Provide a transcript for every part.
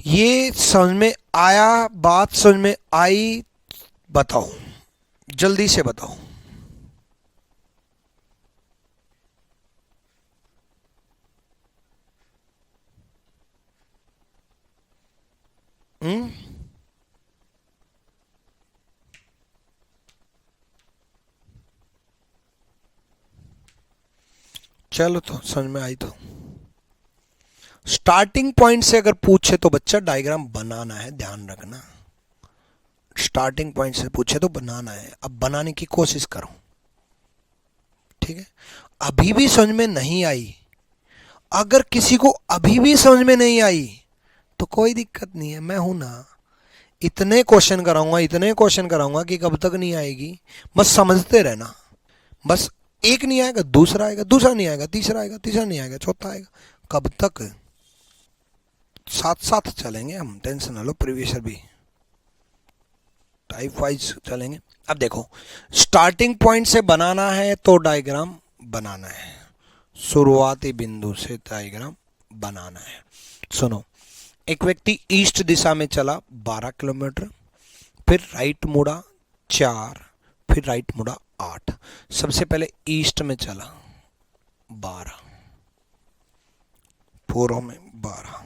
ये समझ में आया? बात समझ में आई? बताओ, जल्दी से बताओ। हम्म, चलो तो समझ में आई। तो स्टार्टिंग पॉइंट से अगर पूछे तो बच्चा डायग्राम बनाना है, ध्यान रखना। स्टार्टिंग पॉइंट से पूछे तो बनाना है, अब बनाने की कोशिश करो, ठीक है। अभी भी समझ में नहीं आई, अगर किसी को अभी भी समझ में नहीं आई तो कोई दिक्कत नहीं है, मैं हूं ना। इतने क्वेश्चन कराऊंगा, इतने क्वेश्चन कराऊंगा कि कब तक नहीं आएगी। बस समझते रहना। बस एक नहीं आएगा दूसरा आएगा, दूसरा नहीं आएगा तीसरा आएगा, तीसरा नहीं आएगा चौथा आएगा। कब तक? साथ साथ चलेंगे हम, टेंशन ना लो। प्रीवियस भी टाइप वाइज चलेंगे। अब देखो, स्टार्टिंग पॉइंट से बनाना है तो डायग्राम बनाना है, शुरुआती बिंदु से डायग्राम बनाना है। सुनो, एक व्यक्ति ईस्ट दिशा में चला 12 किलोमीटर, फिर राइट मुड़ा 4, फिर राइट मुड़ा 8। सबसे पहले ईस्ट में चला 12, पूर्व में 12,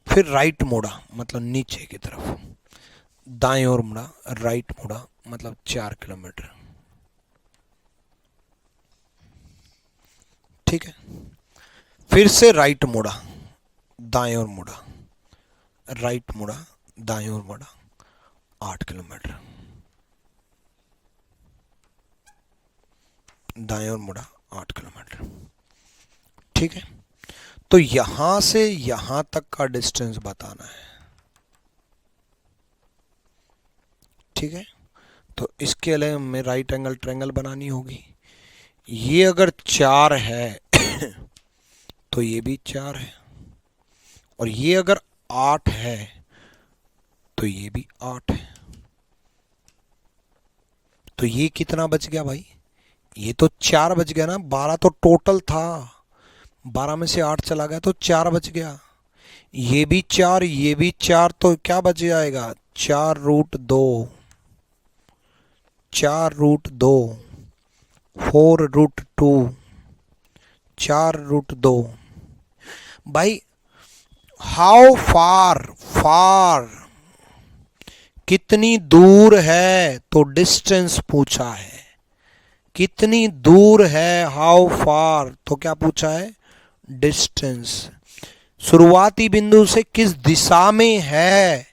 फिर राइट मुड़ा मतलब नीचे की तरफ, दाएं ओर मुड़ा, राइट मुड़ा मतलब 4 किलोमीटर, ठीक है। फिर से राइट मुड़ा, दाएं ओर मुड़ा, राइट मुड़ा, दाएं ओर मुड़ा, 8 किलोमीटर, दाएं ओर मुड़ा 8 किलोमीटर, ठीक है। तो यहां से यहां तक का डिस्टेंस बताना है, ठीक है। तो इसके लिए हमें राइट एंगल ट्रायंगल बनानी होगी। ये अगर 4 है तो ये भी 4 है, और ये अगर 8 है तो ये भी 8 है। तो ये कितना बच गया भाई? ये तो 4 बच गया ना, 12 तो टोटल था, 12 में से 8 चला गया तो 4 बच गया। ये भी 4, ये भी 4, तो क्या बच जाएगा? 4√2, 4√2, 4√2, 4√2। भाई हाउ फार, फार कितनी दूर है, तो डिस्टेंस पूछा है। कितनी दूर है, हाउ फार, तो क्या पूछा है? डिस्टेंस। शुरुआती बिंदु से किस दिशा में है,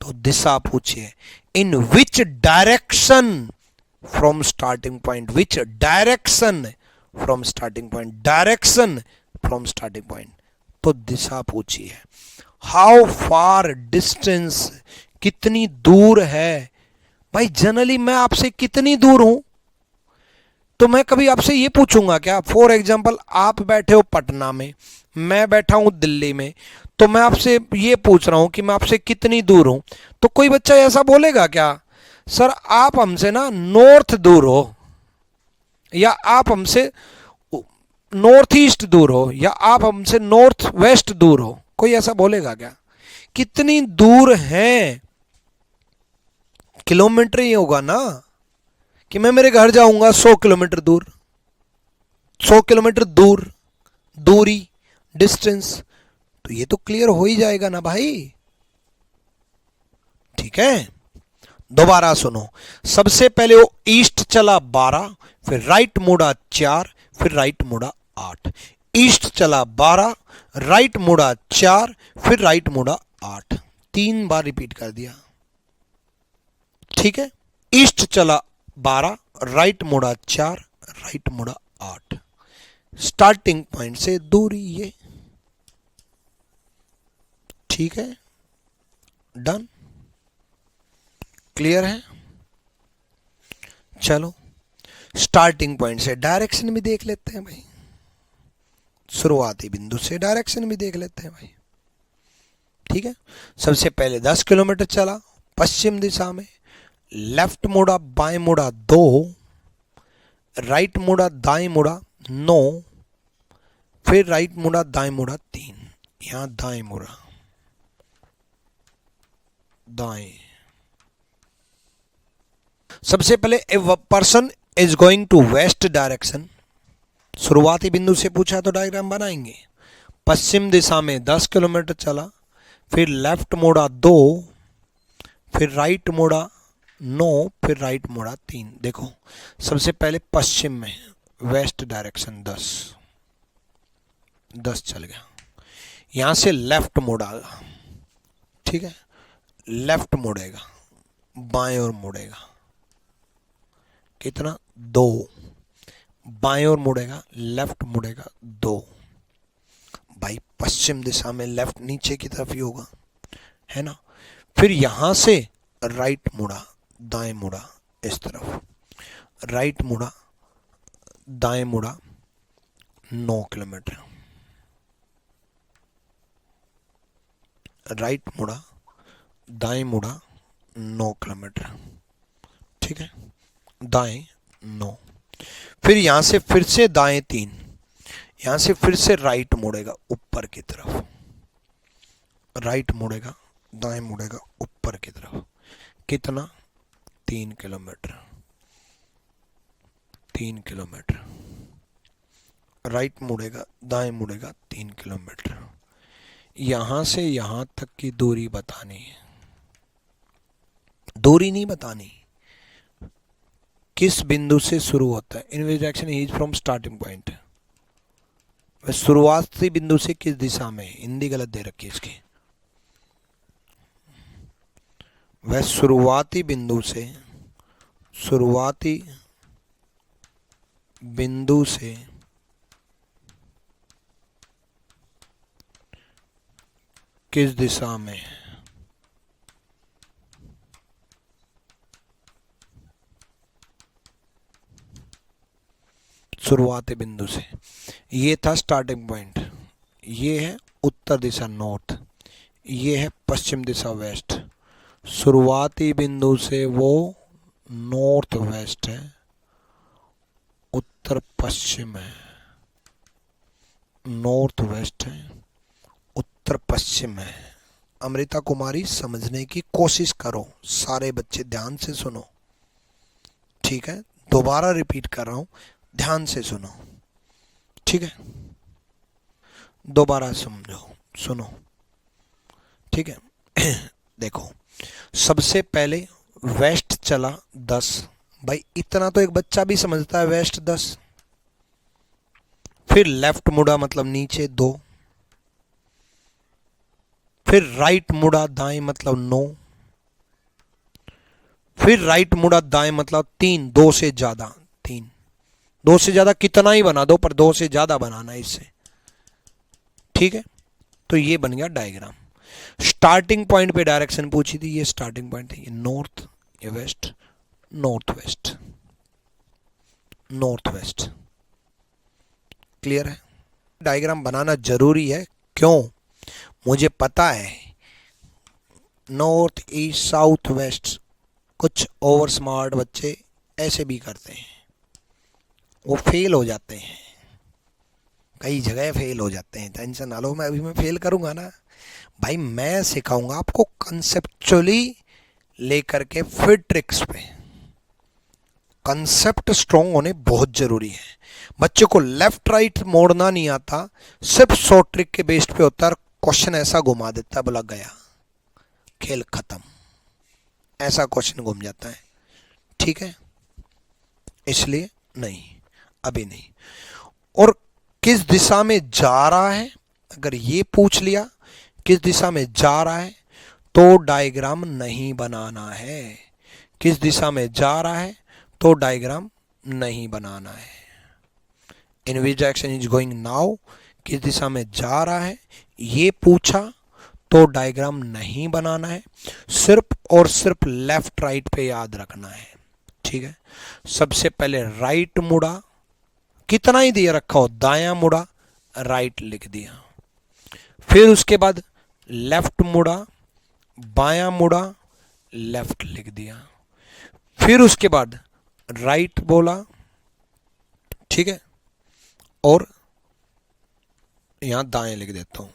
तो दिशा पूछिए। In which direction from starting point, which direction from starting point, direction from starting point, तो दिशा पूछिए। हाउ फार डिस्टेंस, कितनी दूर है। भाई जनरली मैं आपसे कितनी दूर हूं, तो मैं कभी आपसे ये पूछूंगा क्या? फॉर एग्जाम्पल आप बैठे हो पटना में, मैं बैठा हूं दिल्ली में, तो मैं आपसे ये पूछ रहा हूं कि मैं आपसे कितनी दूर हूं, तो कोई बच्चा ऐसा बोलेगा क्या, सर आप हमसे ना नॉर्थ दूर हो, या आप हमसे नॉर्थ ईस्ट दूर हो, या आप हमसे नॉर्थ वेस्ट दूर हो? कोई ऐसा बोलेगा क्या? कितनी दूर हैं, किलोमीटर ही होगा ना। कि मैं मेरे घर जाऊंगा 100 किलोमीटर दूर, 100 किलोमीटर दूर, दूरी, डिस्टेंस, तो ये तो क्लियर हो ही जाएगा ना भाई, ठीक है। दोबारा सुनो, सबसे पहले वो ईस्ट चला 12, फिर राइट मुड़ा 4, फिर राइट मुड़ा 8। ईस्ट चला 12, राइट मुड़ा 4, फिर राइट मुड़ा 8। 3 बार रिपीट कर दिया, ठीक है। ईस्ट चला 12, राइट मुड़ा 4, राइट मुड़ा 8। स्टार्टिंग पॉइंट से दूरी ये, ठीक है। डन, क्लियर है। चलो स्टार्टिंग पॉइंट से डायरेक्शन भी देख लेते हैं भाई, शुरुआती बिंदु से डायरेक्शन भी देख लेते हैं भाई, ठीक है। सबसे पहले 10 किलोमीटर चला पश्चिम दिशा में, लेफ्ट मुड़ा, बाएं मुड़ा 2, राइट मुड़ा, दाएं मुड़ा 9, फिर राइट मुड़ा, दाएं मुड़ा 3, यहां दाएं मुड़ा, दाएं। सबसे पहले a person is going to west direction, शुरुआती बिंदु से पूछा तो डायग्राम बनाएंगे। पश्चिम दिशा में 10 किलोमीटर चला, फिर लेफ्ट मोड़ा 2, फिर राइट मोड़ा 9, फिर राइट मोड़ा 3। देखो सबसे पहले पश्चिम में वेस्ट डायरेक्शन 10 चल गया, यहां से लेफ्ट मोड़ा, ठीक है, लेफ्ट मुड़ेगा, बाएं ओर मुड़ेगा, कितना 2, बाएं ओर मुड़ेगा, लेफ्ट मुड़ेगा 2। भाई पश्चिम दिशा में लेफ्ट नीचे की तरफ ही होगा, है ना। फिर यहां से राइट मुड़ा, दाएं मुड़ा इस तरफ, राइट मुड़ा, दाएं मुड़ा 9 किलोमीटर, राइट मुड़ा, दाएं मुड़ा 9 किलोमीटर, ठीक है, दाएं 9। फिर यहां से फिर से दाएं 3, यहां से फिर से राइट मुड़ेगा ऊपर की तरफ, राइट मुड़ेगा, दाएं मुड़ेगा ऊपर की तरफ, कितना 3 किलोमीटर, 3 किलोमीटर, राइट मुड़ेगा, दाएं मुड़ेगा 3 किलोमीटर। यहां से यहां तक की दूरी बतानी है, दूरी नहीं बतानी, किस बिंदु से शुरू होता है। In which direction he is from starting point, वह शुरुआती बिंदु से किस दिशा में, हिंदी गलत दे रखी है इसकी, वह शुरुआती बिंदु से, शुरुआती बिंदु से किस दिशा में, शुरुआती बिंदु से, ये था स्टार्टिंग पॉइंट, ये है उत्तर दिशा नॉर्थ, ये है पश्चिम दिशा वेस्ट। शुरुआती बिंदु से वो नॉर्थ वेस्ट है, उत्तर पश्चिम है, नॉर्थ वेस्ट है, उत्तर पश्चिम है। अमृता कुमारी समझने की कोशिश करो, सारे बच्चे ध्यान से सुनो, ठीक है, दोबारा रिपीट कर रहा हूं, ध्यान से सुनो, ठीक है, दोबारा समझो, सुनो, ठीक है। देखो सबसे पहले वेस्ट चला 10, भाई इतना तो एक बच्चा भी समझता है, वेस्ट 10। फिर लेफ्ट मुड़ा मतलब नीचे 2, फिर राइट मुड़ा दाएं मतलब 9, फिर राइट मुड़ा दाएं मतलब 3, 2 से ज्यादा 3, 2 से ज्यादा कितना ही बना दो पर 2 से ज्यादा बनाना है इससे, ठीक है। तो ये बन गया डायग्राम। स्टार्टिंग पॉइंट पे डायरेक्शन पूछी थी, ये स्टार्टिंग पॉइंट है, ये नॉर्थ, ये west, north west, north west, clear है। डायग्राम बनाना जरूरी है, क्यों, मुझे पता है नॉर्थ ईस्ट साउथ वेस्ट कुछ ओवर स्मार्ट बच्चे ऐसे भी करते हैं, वो फेल हो जाते हैं, कई जगह फेल हो जाते हैं, टेंशन ना लो, मैं फेल करूंगा ना भाई, मैं सिखाऊंगा आपको कंसेप्चुअली लेकर के फिर ट्रिक्स पे। कंसेप्ट स्ट्रॉन्ग होने बहुत जरूरी है। बच्चे को लेफ्ट राइट मोड़ना नहीं आता, सिर्फ शॉर्ट ट्रिक के बेस्ड पे होता है, क्वेश्चन ऐसा घुमा देता है, बोला गया खेल खत्म, ऐसा क्वेश्चन घूम जाता है, ठीक है, इसलिए नहीं, अभी नहीं। और किस दिशा में जा रहा है, अगर ये पूछ लिया किस दिशा में जा रहा है तो डायग्राम नहीं बनाना है, किस दिशा में जा रहा है तो डायग्राम नहीं बनाना है। In which direction is going now, किस दिशा में जा रहा है ये पूछा तो डायग्राम नहीं बनाना है, सिर्फ और सिर्फ लेफ्ट राइट पे याद रखना है, ठीक है। सबसे पहले राइट मुड़ा, कितना ही दिया रखा हो, दायां मुड़ा राइट लिख दिया, फिर उसके बाद लेफ्ट मुड़ा, बायां मुड़ा लेफ्ट लिख दिया, फिर उसके बाद राइट बोला, ठीक है, और यहां दाएं लिख देता हूं,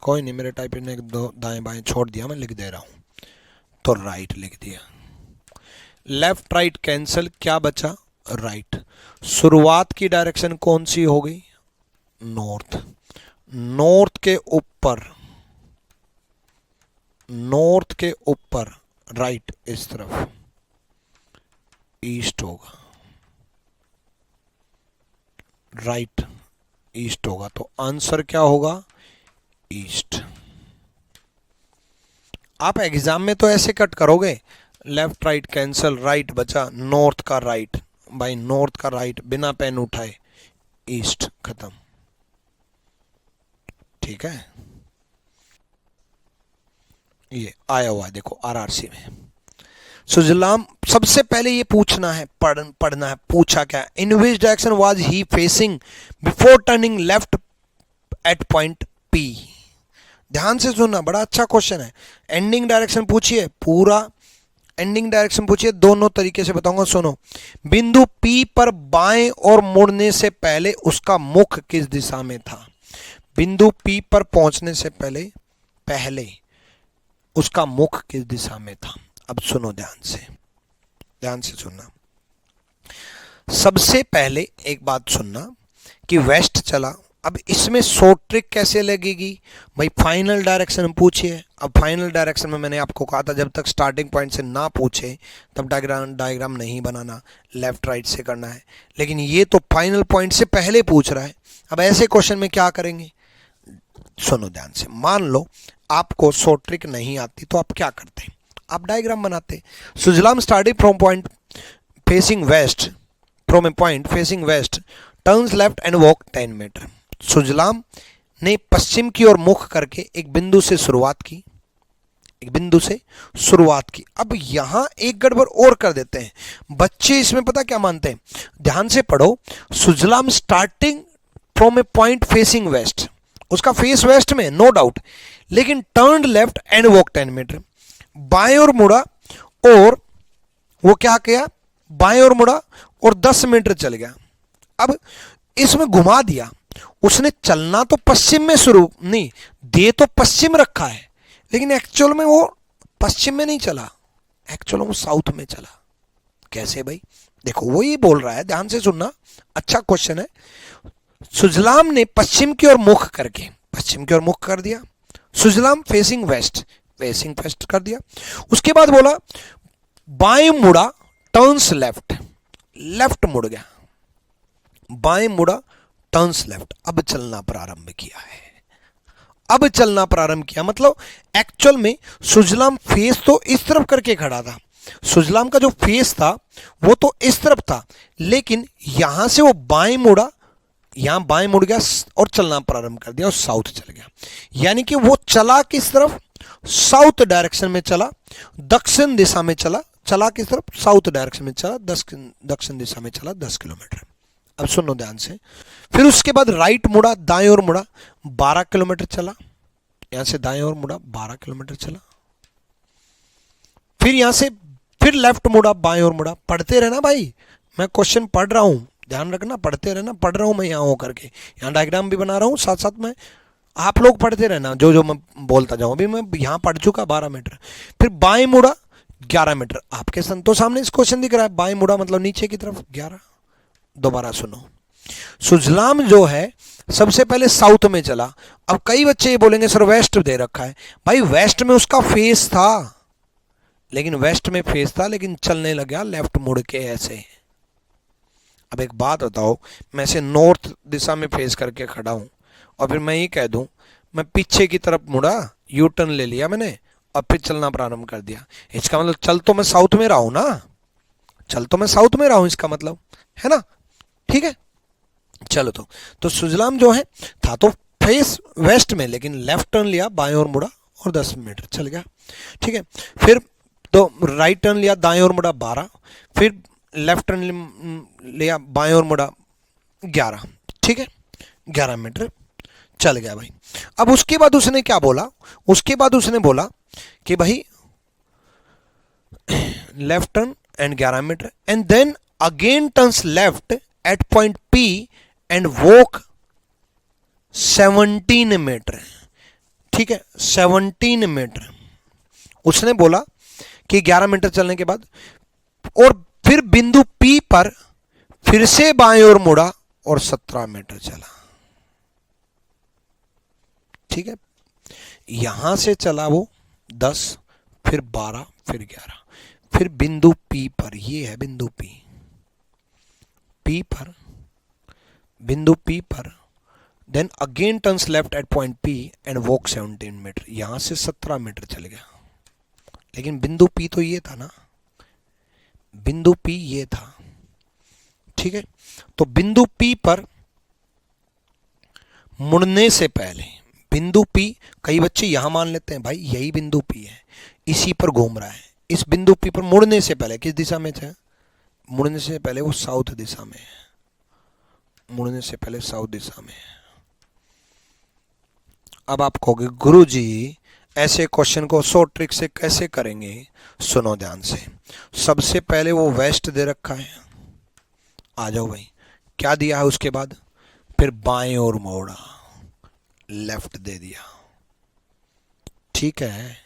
कोई नहीं, मेरे टाइपिंग ने दो दाएं बाएं छोड़ दिया, मैं लिख दे रहा हूं, तो राइट लिख दिया। लेफ्ट राइट कैंसिल, क्या बचा? राइट। शुरुआत की डायरेक्शन कौन सी हो गई? नॉर्थ। नॉर्थ के ऊपर, नॉर्थ के ऊपर राइट इस तरफ ईस्ट होगा, राइट ईस्ट होगा, तो आंसर क्या होगा? ईस्ट। आप एग्जाम में तो ऐसे कट करोगे, लेफ्ट राइट कैंसिल, राइट बचा, नॉर्थ का राइट, भाई नॉर्थ का राइट बिना पेन उठाए ईस्ट, खत्म। ठीक है, ये आया हुआ है देखो आरआरसी में। सुजलाम, सबसे पहले ये पूछना है, पढ़ना है, पूछा क्या? In which direction was he facing before turning left at point P. ध्यान से सुनना, बड़ा अच्छा क्वेश्चन है। एंडिंग डायरेक्शन पूछिए, पूरा एंडिंग डायरेक्शन पूछिए, दोनों तरीके से बताऊंगा, सुनो। बिंदु P पर बाएं और मुड़ने से पहले उसका मुख किस दिशा में था? बिंदु P पर पहुंचने से पहले पहले उसका मुख किस दिशा में था? अब सुनो ध्यान से सुनना। सबसे पहले एक बात सुनना कि वेस्ट चला। अब इसमें शॉर्ट ट्रिक कैसे लगेगी भाई? फाइनल डायरेक्शन पूछिए। अब फाइनल डायरेक्शन में मैंने आपको कहा था जब तक स्टार्टिंग पॉइंट से ना पूछे तब डायग्राम नहीं बनाना, लेफ्ट राइट से करना है। लेकिन ये तो फाइनल पॉइंट से पहले पूछ रहा है। अब ऐसे क्वेश्चन में क्या करेंगे, सुनो ध्यान से। मान लो आपको शॉर्ट ट्रिक नहीं आती तो आप क्या करते? आप डायग्राम बनाते। Sujalam starting from point facing west, from a point facing west, turns left and walk 10 metre. Sujalam ने पश्चिम की ओर मुख करके एक बिंदु से शुरुआत की, अब यहां एक गड़बड़ और कर देते हैं बच्चे। इसमें पता क्या मानते हैं? ध्यान से पढ़ो। Sujalam starting from a point facing west, उसका फेस वेस्ट में नो डाउट, लेकिन turn left and walk 10 metre, बाएं और मुड़ा, और वो क्या किया? बाएं और मुड़ा और 10 मीटर चल गया। अब इसमें घुमा दिया उसने। चलना तो पश्चिम में शुरू नहीं, दे तो पश्चिम रखा है, लेकिन एक्चुअल में वो पश्चिम में नहीं चला, एक्चुअल में वो साउथ में चला। कैसे भाई? देखो वो ये बोल रहा है, ध्यान से सुनना, अच्छा क्वेश्चन है। सुजलाम ने पश्चिम की ओर मुख कर दिया। सुजलाम फेसिंग वेस्ट कर दिया। उसके बाद बोला बाएं मुड़ा, टर्न्स लेफ्ट मुड़ गया, बाएं मुड़ा, टर्न्स लेफ्ट। अब चलना प्रारंभ किया, मतलब एक्चुअल में सुजलाम फेस तो इस तरफ करके खड़ा था। सुजलाम का जो फेस था वो तो इस तरफ था, लेकिन यहां से वो बाएं मुड़ा, यहां बाएं मुड़ गया और चलना प्रारंभ कर दिया और साउथ चल गया। यानी कि वो चला किस तरफ? साउथ डायरेक्शन में चला, दक्षिण दिशा में चला किस तरफ? साउथ डायरेक्शन में चला, दक्षिण दिशा में चला 10 किलोमीटर। अब सुनो ध्यान से। फिर उसके बाद राइट मुड़ा, दाएं ओर मुड़ा, 12 किलोमीटर चला। यहां से दाएं ओर मुड़ा, 12 किलोमीटर चला। फिर यहां से फिर लेफ्ट मुड़ा, बाएं ओर मुड़ा। पढ़ते रहना भाई, मैं क्वेश्चन पढ़ रहा हूं, ध्यान रखना, पढ़ते रहना। पढ़ रहा हूं मैं यहां होकर के, यहां डायग्राम भी बना रहा हूं साथ साथ में, आप लोग पढ़ते रहना जो मैं बोलता जाऊं। अभी मैं यहां पढ़ चुका 12 मीटर। फिर बाएं मुड़ा 11 मीटर। आपके तो सामने इस क्वेश्चन दिख रहा है, बाएं मुड़ा मतलब नीचे की तरफ 11। दोबारा सुनो। सुजलाम जो है सबसे पहले साउथ में चला। अब कई बच्चे ये बोलेंगे सर वेस्ट दे रखा है। भाई वेस्ट में उसका फेस था, लेकिन चलने लगा लेफ्ट मुड़ के ऐसे। अब एक बात बताओ, मैं से नॉर्थ दिशा में फेस करके खड़ा हूं और फिर मैं ये कह दूं मैं पीछे की तरफ मुड़ा, यू टर्न ले लिया मैंने और फिर चलना प्रारंभ कर दिया, इसका मतलब चल तो मैं साउथ में रहा हूं ना, इसका मतलब है ना। ठीक है, चलो तो सुजलाम जो है था तो फेस वेस्ट में, लेकिन लेफ्ट टर्न लिया, बाएं ओर मुड़ा और 10 मीटर चल गया। ठीक है, फिर तो राइट टर्न लिया, दाएं ओर मुड़ा 12, फिर लेफ्ट टर्न लिया, बाएं ओर मुड़ा 11। ठीक है, 11 मीटर चल गया भाई। अब उसके बाद उसने क्या बोला? उसके बाद उसने बोला कि भाई left turn and 11 metre and then again turns left at point P and walk 17 metre. ठीक है, 17 मीटर। उसने बोला कि 11 मीटर चलने के बाद, और फिर बिंदु P पर फिर से बाएं ओर मुड़ा और 17 मीटर चला। ठीक है, यहां से चला वो 10, फिर 12, फिर 11, फिर बिंदु P पर, ये है बिंदु P पर, बिंदु P पर, then again turns left at point P and walk 17 metre. यहां से 17 मीटर चल गया, लेकिन बिंदु P तो ये था ना, बिंदु P ये था। ठीक है, तो बिंदु P पर मुड़ने से पहले, बिंदु P, कई बच्चे यहां मान लेते हैं भाई यही बिंदु P है, इसी पर घूम रहा है। इस बिंदु P पर मुड़ने से पहले किस दिशा में था? मुड़ने से पहले वो साउथ दिशा में है, मुड़ने से पहले साउथ दिशा में है। अब आप कहोगे गुरुजी ऐसे क्वेश्चन को शॉर्ट ट्रिक से कैसे करेंगे? सुनो ध्यान से। सबसे पहले वो वेस्ट दे रखा है, आ जाओ भाई, क्या दिया है उसके बाद? फिर बाएं ओर मोड़ा, लेफ्ट दे दिया। ठीक है,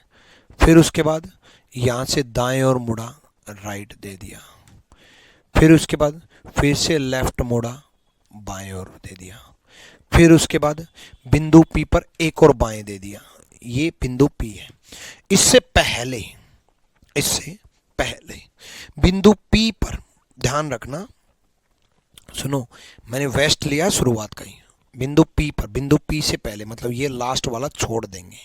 फिर उसके बाद यहां से दाएं ओर मुड़ा, राइट दे दिया। फिर उसके बाद फिर से लेफ्ट मोड़ा, बाएं ओर दे दिया। फिर उसके बाद बिंदु P पर एक और बाएं दे दिया। ये बिंदु P है। इससे पहले बिंदु P पर ध्यान रखना, सुनो, मैंने वेस्ट लिया शुरुआत का ही, बिंदु P पर, बिंदु P से पहले मतलब ये लास्ट वाला छोड़ देंगे,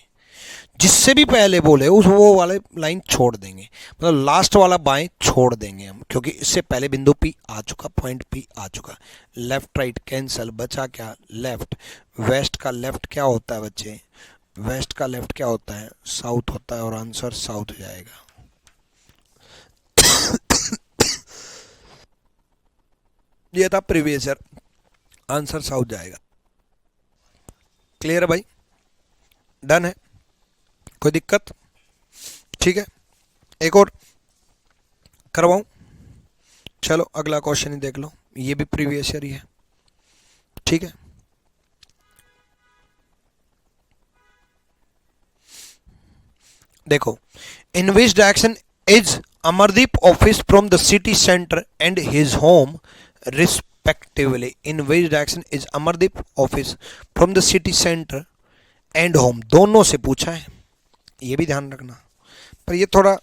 जिससे भी पहले बोले उस वो वाले लाइन छोड़ देंगे, मतलब लास्ट वाला बाएं छोड़ देंगे हम, क्योंकि इससे पहले बिंदु P आ चुका, पॉइंट P आ चुका। लेफ्ट राइट कैंसल, बचा क्या? लेफ्ट। वेस्ट का लेफ्ट क्या होता है बच्चे? वेस्ट का लेफ्ट क्या होता है? साउथ होता है, और आंसर साउथ जाएगा। ये था प्रीवियस ईयर, आंसर साउथ जाएगा। क्लियर है भाई? डन है? कोई दिक्कत? ठीक है, एक और करवाऊं? चलो अगला क्वेश्चन ही देख लो, ये भी प्रीवियस ईयर ही है। ठीक है, देखो, in which direction is Amardeep office from the city centre and his home respectively? In which direction is Amardeep office from the city centre and home, दोनों से पूछा है, ये भी ध्यान रखना। पर ये थोड़ा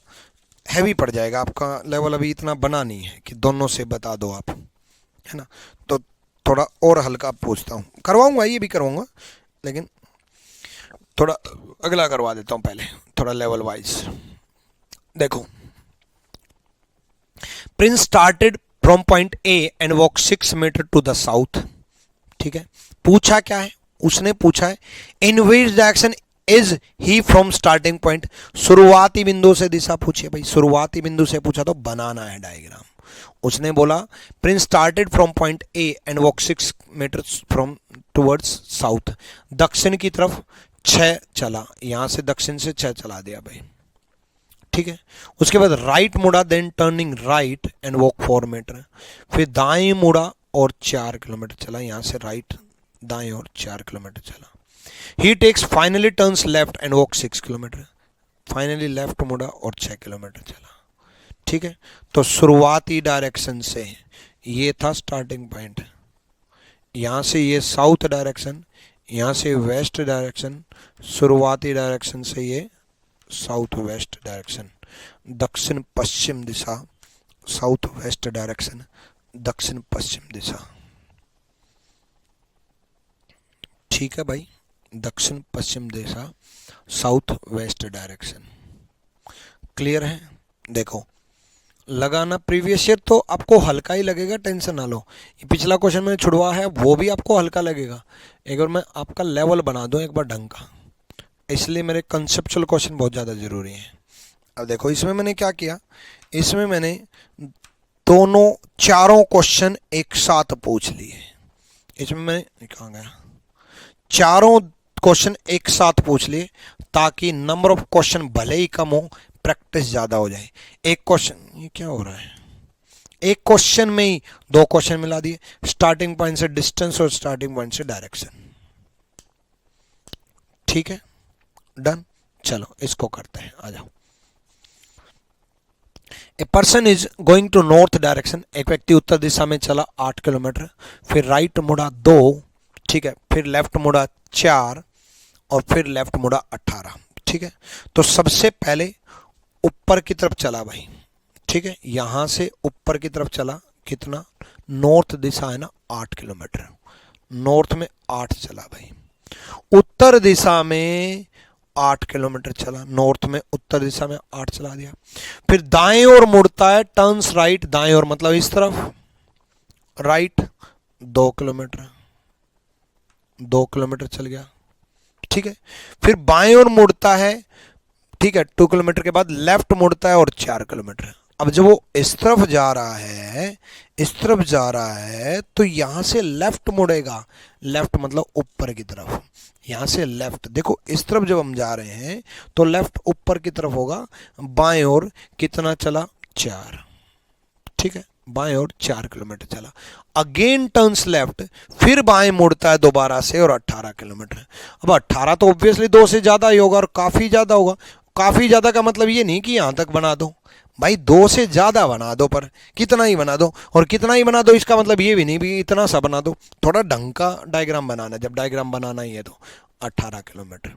हैवी पड़ जाएगा, आपका लेवल अभी इतना बना नहीं है कि दोनों से बता दो आप, है ना, तो थोड़ा और हल्का पूछता हूँ, करवाऊंगा, ये भी करवाऊंगा, लेकिन थोड़ा अगला करवा देता हूँ पहले, थोड़ा लेवल वाइज। देखो, Prince started from point A and walk 6 metre to the south. ठीक है, पूछा क्या है? उसने पूछा है in which direction is he from starting point, शुरुआती बिंदु से दिशा पूछी है भाई, शुरुआती बिंदु से पूछा तो बनाना है डायग्राम। उसने बोला Prince started from point A and walk 6 metre from towards south, दक्षिण की तरफ 6 चला, यहां से दक्षिण से 6 चला दिया भाई। ठीक है, उसके बाद राइट मुड़ा, then turning right and walk 4 metre, फिर दाएं मुड़ा और 4 किलोमीटर चला, यहां से राइट दाएं और 4 किलोमीटर चला। He takes finally turns left and walk 6 kilometre, finally left मुड़ा और 6 किलोमीटर चला। ठीक है, तो शुरुआती डायरेक्शन से ये था स्टार्टिंग पॉइंट, यहां से ये साउथ डायरेक्शन, यहां से वेस्ट डायरेक्शन, शुरुआती डायरेक्शन से ये साउथ वेस्ट डायरेक्शन, दक्षिण पश्चिम दिशा, साउथ वेस्ट डायरेक्शन, दक्षिण पश्चिम दिशा। ठीक है भाई, दक्षिण पश्चिम दिशा, साउथ वेस्ट डायरेक्शन। क्लियर है? देखो, लगाना प्रीवियस ईयर तो आपको हल्का ही लगेगा, टेंशन ना लो। ये पिछला क्वेश्चन मैंने छुड़वा है वो भी आपको हल्का लगेगा, एक बार मैं आपका लेवल बना दूं एक बार ढंग का, इसलिए मेरे कंसेप्चुअल क्वेश्चन बहुत ज़्यादा ज़रूरी हैं। अब देखो, इसमें मैंने क्या किया, इसमें मैंने दोनों चारों क्वेश्चन एक साथ पूछ लिए। इसमें मैंने कहाँ गया, चारों क्वेश्चन एक साथ पूछ लिए ताकि नंबर ऑफ क्वेश्चन भले ही कम हो, प्रैक्टिस ज़्यादा हो जाए। एक क्वेश्चन, ये क्या हो रहा है, एक क्वेश्चन में ही 2 क्वेश्चन मिला दिए, स्टार्टिंग पॉइंट से डिस्टेंस और स्टार्टिंग पॉइंट से डायरेक्शन। ठीक है, डन। चलो इसको करते हैं, आ जाओ। A person is going to north direction, एक व्यक्ति उत्तर दिशा में चला 8 किलोमीटर, फिर राइट मुड़ा 2, ठीक है, फिर लेफ्ट मुड़ा 4 और फिर लेफ्ट मुड़ा 18, ठीक है। तो सबसे पहले ऊपर की तरफ चला भाई, ठीक है, यहां से ऊपर की तरफ चला, कितना, नॉर्थ दिशा है ना 8 किलोमीटर, नॉर्थ में 8 चला भाई। उत्तर दिशा में 8 किलोमीटर चला, नॉर्थ में उत्तर दिशा में 8 चला दिया। फिर दाएं ओर मुड़ता है, टर्न्स राइट, दाएं ओर मतलब इस तरफ, राइट 2 किलोमीटर, 2 किलोमीटर चल गया, ठीक है। फिर बाएं ओर मुड़ता है, ठीक है, 2 किलोमीटर के बाद लेफ्ट मुड़ता है और 4 किलोमीटर। अब जब वो इस तरफ जा रहा है, इस तरफ जा रहा है, तो यहां से लेफ्ट मुड़ेगा, लेफ्ट मतलब ऊपर की तरफ, यहां से लेफ्ट, देखो इस तरफ जब हम जा रहे हैं तो लेफ्ट ऊपर की तरफ होगा। बाएं ओर कितना चला, 4, ठीक है, बाएं ओर 4 किलोमीटर चला। अगेन टर्न्स लेफ्ट, फिर बाएं मुड़ता है दोबारा से और 18 किलोमीटर। अब 18 तो ऑब्वियसली 2 से ज्यादा ही होगा और काफी ज्यादा होगा। काफी ज्यादा का मतलब ये नहीं कि यहां तक बना दो भाई, 2 से ज्यादा बना दो, पर कितना ही बना दो, और कितना ही बना दो इसका मतलब ये भी नहीं भी इतना सा बना दो, थोड़ा ढंग का डायग्राम बनाना, जब डायग्राम बनाना ही है तो 18 किलोमीटर,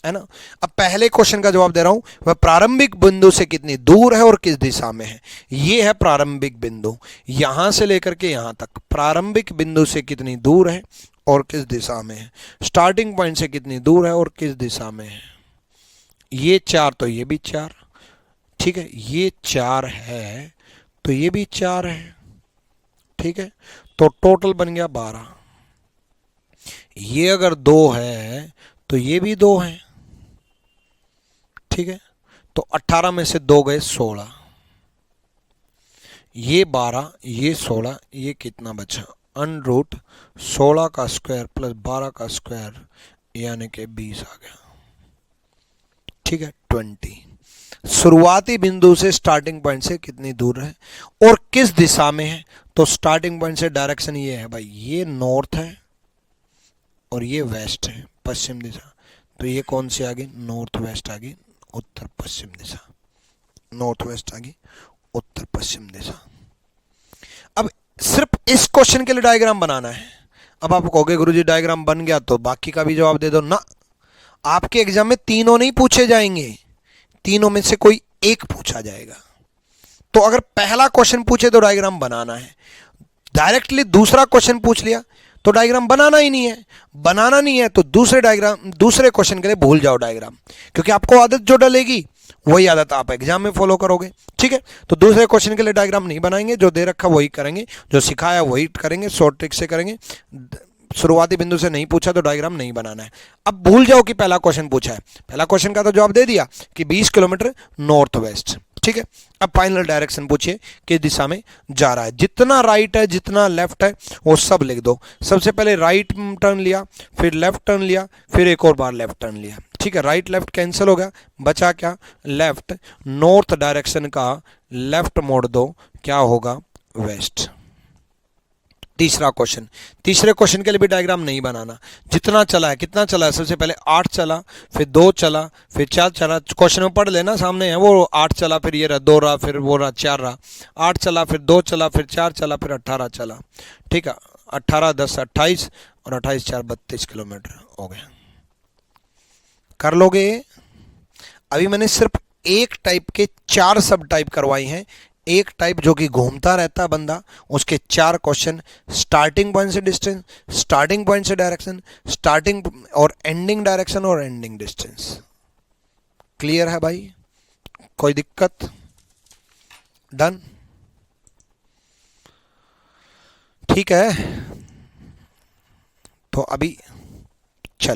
है ना। अब पहले क्वेश्चन का जवाब दे रहा हूं, वह प्रारंभिक बिंदु से कितनी दूर है और किस दिशा में है। ये है प्रारंभिक बिंदु, यहां से लेकर के यहां तक प्रारंभिक बिंदु से कितनी दूर है और किस दिशा में है, स्टार्टिंग पॉइंट से कितनी दूर है और किस दिशा में है। ये 4 तो ये भी 4, ठीक है, ये 4 है तो ये भी 4 है, ठीक है, तो टोटल बन गया 12। ये अगर 2 है तो ये भी 2 है, ठीक है, तो 18 में से 2 गए 16, ये 12, ये 16, ये कितना बचा, √ 16 का स्क्वायर प्लस 12 का स्क्वायर यानी कि 20 आ गया, ठीक है, 20। शुरुआती बिंदु से स्टार्टिंग पॉइंट से कितनी दूर है और किस दिशा में है। तो स्टार्टिंग पॉइंट से डायरेक्शन ये है भाई, ये नॉर्थ है और ये वेस्ट है, पश्चिम दिशा, तो ये कौन सी आ गई, नॉर्थ वेस्ट आ गई, उत्तर पश्चिम दिशा, नॉर्थ वेस्ट आ गई, उत्तर पश्चिम दिशा। अब सिर्फ इस क्वेश्चन के लिए डायग्राम बनाना है। अब आप कहोगे गुरुजी डायग्राम बन गया तो बाकी का भी जवाब दे दो ना, आपके एग्जाम में तीनों नहीं पूछे जाएंगे, तीनों में से कोई एक पूछा जाएगा। तो अगर पहला क्वेश्चन पूछे तो डायग्राम बनाना है, डायरेक्टली दूसरा क्वेश्चन पूछ लिया तो डायग्राम बनाना ही नहीं है, बनाना नहीं है तो दूसरे क्वेश्चन के लिए भूल जाओ डायग्राम, क्योंकि आपको आदत जो डलेगी वही आदत आप एग्जाम में फॉलो करोगे, ठीक है। तो दूसरे क्वेश्चन के लिए डायग्राम नहीं बनाएंगे, जो दे रखा वही करेंगे, जो सिखाया वही करेंगे, शॉर्ट ट्रिक से करेंगे। शुरुआती बिंदु से नहीं पूछा तो डायग्राम नहीं बनाना है। अब भूल जाओ कि पहला क्वेश्चन पूछा है, पहला क्वेश्चन का तो जवाब दे दिया कि 20 किलोमीटर नॉर्थ वेस्ट, ठीक है। अब फाइनल डायरेक्शन पूछिए किस दिशा में जा रहा है, जितना राइट है जितना लेफ्ट है वो सब लिख दो। सबसे पहले राइट टर्न लिया, फिर लेफ्ट टर्न लिया, फिर एक और बार लेफ्ट टर्न लिया, ठीक है। राइट लेफ्ट कैंसिल हो गया, बचा क्या, लेफ्ट, नॉर्थ डायरेक्शन का लेफ्ट मोड़ दो, क्या होगा, वेस्ट। तीसरा क्वेश्चन, तीसरे क्वेश्चन के लिए भी डायग्राम नहीं बनाना, जितना चला है, कितना चला है, सबसे पहले 8 चला, फिर 2 चला, फिर 4 चला, क्वेश्चन में पढ़ लेना सामने है वो, 8 चला, फिर ये रहा 2 रहा, फिर वो रहा 4 रहा, 8 चला, फिर 2 चला, फिर 4 चला, फिर 18 चला, ठीक है। 18 10 28 और 28 4 32 किलोमीटर हो गया। कर लोगे। अभी मैंने सिर्फ एक टाइप के 4 सब टाइप करवाई हैं, एक टाइप जो कि घूमता रहता बंदा, उसके 4 क्वेश्चन, स्टार्टिंग पॉइंट से डिस्टेंस, स्टार्टिंग पॉइंट से डायरेक्शन, स्टार्टिंग और एंडिंग डायरेक्शन और एंडिंग डिस्टेंस। क्लियर है भाई, कोई दिक्कत, डन, ठीक है। तो अभी